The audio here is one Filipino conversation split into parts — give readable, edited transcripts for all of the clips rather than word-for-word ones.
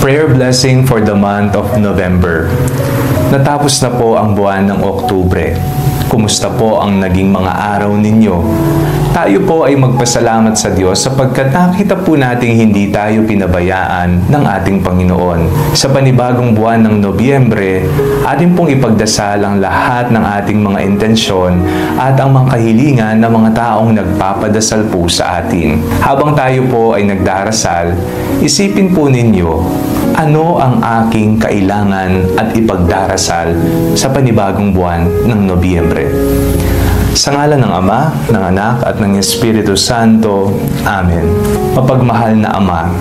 Prayer blessing for the month of November. Natapos na po ang buwan ng Oktubre. Kumusta po ang naging mga araw ninyo? Tayo po ay magpasalamat sa Diyos sapagkat nakita po nating hindi tayo pinabayaan ng ating Panginoon. Sa panibagong buwan ng Nobyembre, atin pong ipagdasal ang lahat ng ating mga intensyon at ang mga kahilingan ng mga taong nagpapadasal po sa atin. Habang tayo po ay nagdarasal, isipin po ninyo, ano ang aking kailangan at ipagdarasal sa panibagong buwan ng Nobyembre? Sa ngalan ng Ama, ng Anak, at ng Espiritu Santo. Amen. Mapagmahal na Ama,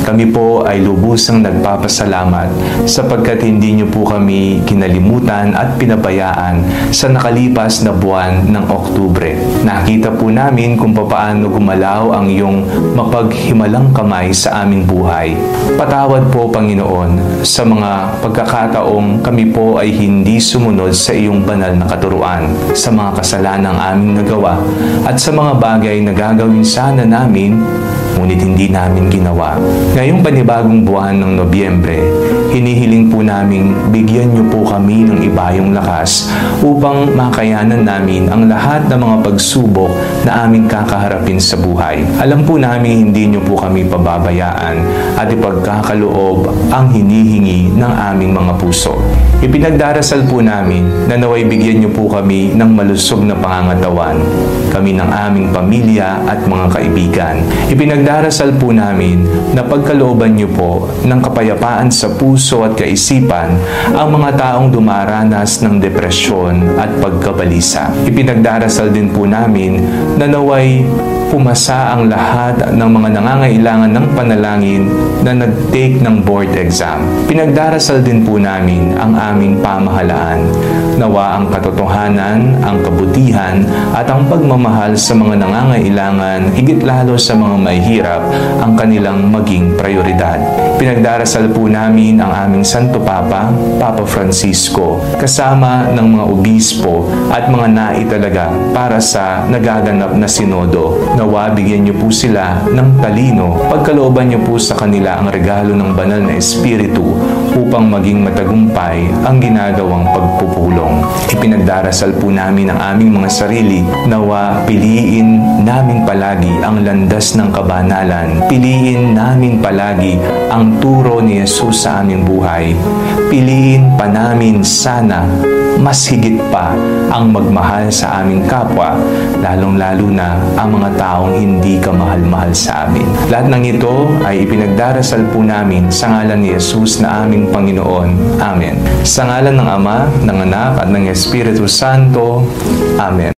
kami po ay lubusang nagpapasalamat sapagkat hindi niyo po kami kinalimutan at pinabayaan sa nakalipas na buwan ng Oktubre. Nakita po namin kung paano gumalaw ang iyong mapaghimalang kamay sa aming buhay. Patawad po, Panginoon, sa mga pagkakataong kami po ay hindi sumunod sa iyong banal na katuruan, sa mga kasalanan ng aming nagawa at sa mga bagay na gagawin sana namin ngunit hindi namin ginawa. Ngayong panibagong buwan ng Nobyembre, hinihiling po naming bigyan niyo po kami ng ibayong lakas upang makayanan namin ang lahat ng mga pagsubok na aming kakaharapin sa buhay. Alam po namin hindi niyo po kami pababayaan at ipagkakaloob ang hinihingi ng aming mga puso. Ipinagdarasal po namin na naway bigyan niyo po kami ng malusog na pangangatawan, kami ng aming pamilya at mga kaibigan. Ipinagdarasal po namin na pagkalooban niyo po ng kapayapaan sa puso at kaisipan ang mga taong dumaranas ng depresyon at pagkabalisa. Ipinagdarasal din po namin na naway pumasa ang lahat ng mga nangangailangan ng panalangin na nag-take ng board exam. Pinagdarasal din po namin ang aming pamahalaan. Nawa ang katotohanan, ang kabutihan, at ang pagmamahal sa mga nangangailangan, higit lalo sa mga mahihirap, ang kanilang maging prioridad. Pinagdarasal po namin ang aming Santo Papa, Papa Francisco, kasama ng mga obispo at mga naitalaga para sa nagaganap na sinodo. Nawa bigyan niyo po sila ng talino, pagkalooban niyo po sa kanila ang regalo ng banal na Espiritu upang maging matagumpay ang ginagawang pagpupulong. Ipinagdarasal po namin ang aming mga sarili, nawa piliin namin palagi ang landas ng kabanalan, piliin namin palagi ang turo ni Jesus sa aming buhay, piliin pa namin sana mas higit pa ang magmahal sa aming kapwa, lalong-lalo na ang mga taong hindi kamahal-mahal sa amin. Lahat ng ito ay ipinagdarasal po namin sa ngalan ni Jesus na aming Panginoon. Amen. Sa ngalan ng Ama, ng Anak, at ng Espiritu Santo. Amen.